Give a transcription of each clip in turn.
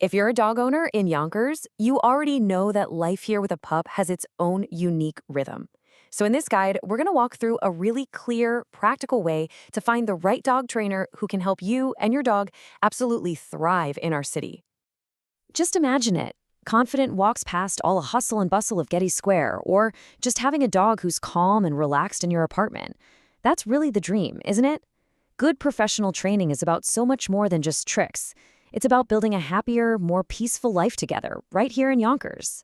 If you're a dog owner in Yonkers, you already know that life here with a pup has its own unique rhythm. So in this guide, we're going to walk through a really clear, practical way to find the right dog trainer who can help you and your dog absolutely thrive in our city. Just imagine it. Confident walks past all the hustle and bustle of Getty Square, or just having a dog who's calm and relaxed in your apartment. That's really the dream, isn't it? Good professional training is about so much more than just tricks. It's about building a happier, more peaceful life together, right here in Yonkers.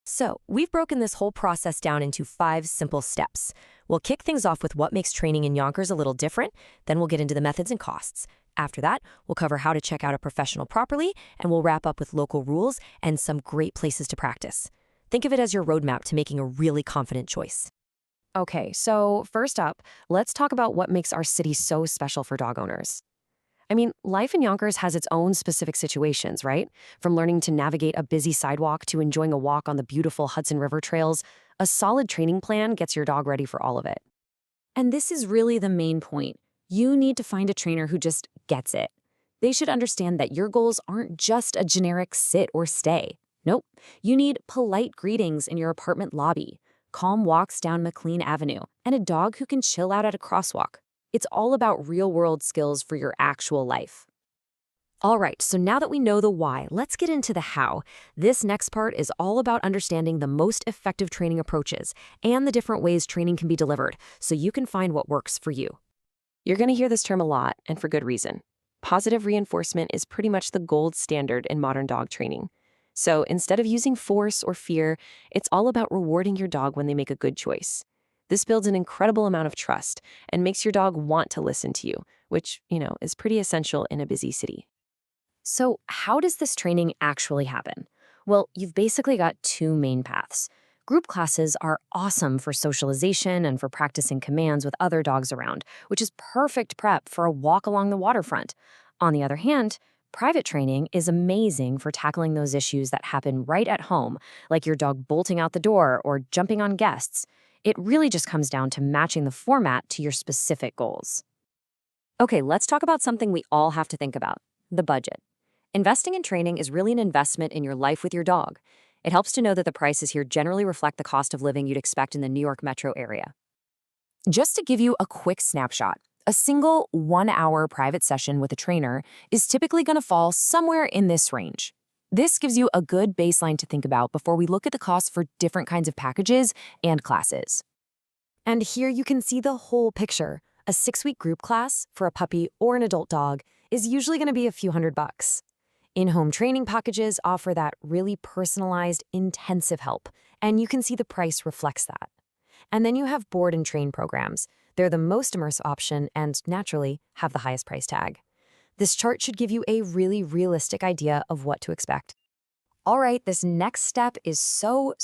So, we've broken this whole process down into 5 simple steps. We'll kick things off with what makes training in Yonkers a little different, then we'll get into the methods and costs. After that, we'll cover how to check out a professional properly, and we'll wrap up with local rules and some great places to practice. Think of it as your roadmap to making a really confident choice. Okay, so first up, let's talk about what makes our city so special for dog owners. I mean, life in Yonkers has its own specific situations, right? From learning to navigate a busy sidewalk to enjoying a walk on the beautiful Hudson River trails, a solid training plan gets your dog ready for all of it. And this is really the main point. You need to find a trainer who just gets it. They should understand that your goals aren't just a generic sit or stay. Nope, you need polite greetings in your apartment lobby, calm walks down McLean Avenue, and a dog who can chill out at a crosswalk. It's all about real-world skills for your actual life. All right, so now that we know the why, let's get into the how. This next part is all about understanding the most effective training approaches and the different ways training can be delivered, so you can find what works for you. You're going to hear this term a lot, and for good reason. Positive reinforcement is pretty much the gold standard in modern dog training. So instead of using force or fear, it's all about rewarding your dog when they make a good choice. This builds an incredible amount of trust and makes your dog want to listen to you, which, is pretty essential in a busy city. So how does this training actually happen? Well, you've basically got 2 main paths. Group classes are awesome for socialization and for practicing commands with other dogs around, which is perfect prep for a walk along the waterfront. On the other hand, private training is amazing for tackling those issues that happen right at home, like your dog bolting out the door or jumping on guests. It really just comes down to matching the format to your specific goals. Okay, let's talk about something we all have to think about: the budget. Investing in training is really an investment in your life with your dog. It helps to know that the prices here generally reflect the cost of living you'd expect in the New York metro area. Just to give you a quick snapshot, a single 1-hour private session with a trainer is typically going to fall somewhere in this range. This gives you a good baseline to think about before we look at the costs for different kinds of packages and classes. And here you can see the whole picture. A 6-week group class for a puppy or an adult dog is usually going to be a few $100. In-home training packages offer that really personalized, intensive help, and you can see the price reflects that. And then you have board and train programs. They're the most immersive option and, naturally, have the highest price tag. This chart should give you a really realistic idea of what to expect. All right, this next step is so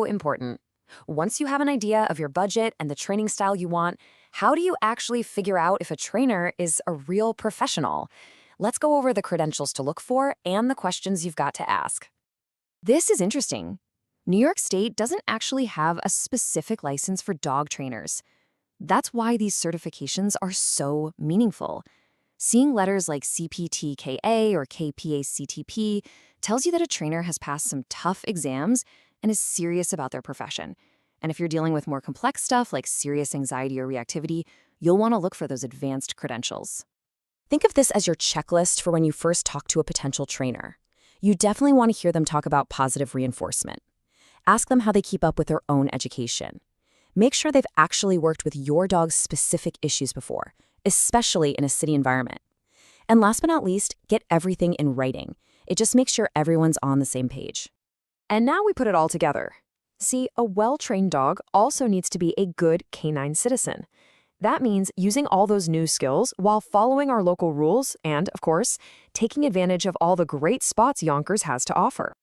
important. Once you have an idea of your budget and the training style you want, how do you actually figure out if a trainer is a real professional? Let's go over the credentials to look for and the questions you've got to ask. This is interesting. New York State doesn't actually have a specific license for dog trainers. That's why these certifications are so meaningful. Seeing letters like CPTKA or KPACTP tells you that a trainer has passed some tough exams and is serious about their profession. And if you're dealing with more complex stuff like serious anxiety or reactivity, you'll want to look for those advanced credentials. Think of this as your checklist for when you first talk to a potential trainer. You definitely want to hear them talk about positive reinforcement. Ask them how they keep up with their own education. Make sure they've actually worked with your dog's specific issues before, especially in a city environment. And last but not least, get everything in writing. It just makes sure everyone's on the same page. And now we put it all together. See, a well-trained dog also needs to be a good canine citizen. That means using all those new skills while following our local rules and, of course, taking advantage of all the great spots Yonkers has to offer.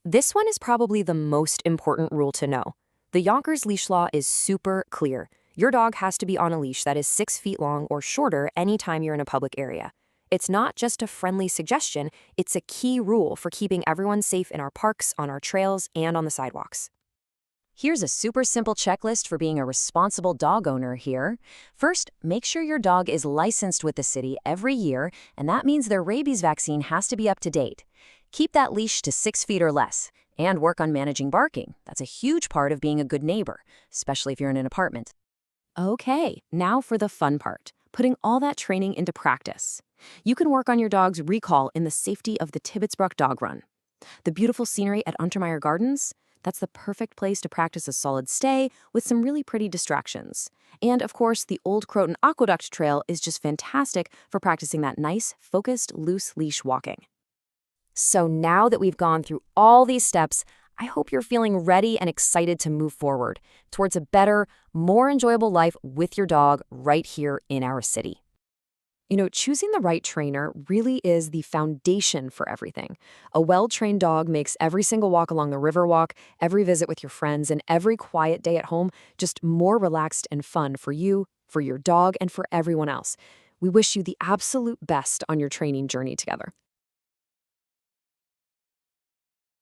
This one is probably the most important rule to know. The Yonkers leash law is super clear. Your dog has to be on a leash that is 6 feet long or shorter anytime you're in a public area. It's not just a friendly suggestion, it's a key rule for keeping everyone safe in our parks, on our trails, and on the sidewalks. Here's a super simple checklist for being a responsible dog owner here. First, make sure your dog is licensed with the city every year, and that means their rabies vaccine has to be up to date. Keep that leash to 6 feet or less, and work on managing barking. That's a huge part of being a good neighbor, especially if you're in an apartment. Okay, now for the fun part, putting all that training into practice. You can work on your dog's recall in the safety of the Tibbetsbrook Dog Run. The beautiful scenery at Untermeyer Gardens, that's the perfect place to practice a solid stay with some really pretty distractions. And of course, the Old Croton Aqueduct Trail is just fantastic for practicing that nice, focused, loose leash walking. So now that we've gone through all these steps, I hope you're feeling ready and excited to move forward towards a better, more enjoyable life with your dog right here in our city. Choosing the right trainer really is the foundation for everything. A well-trained dog makes every single walk along the Riverwalk, every visit with your friends, and every quiet day at home just more relaxed and fun for you, for your dog, and for everyone else. We wish you the absolute best on your training journey together.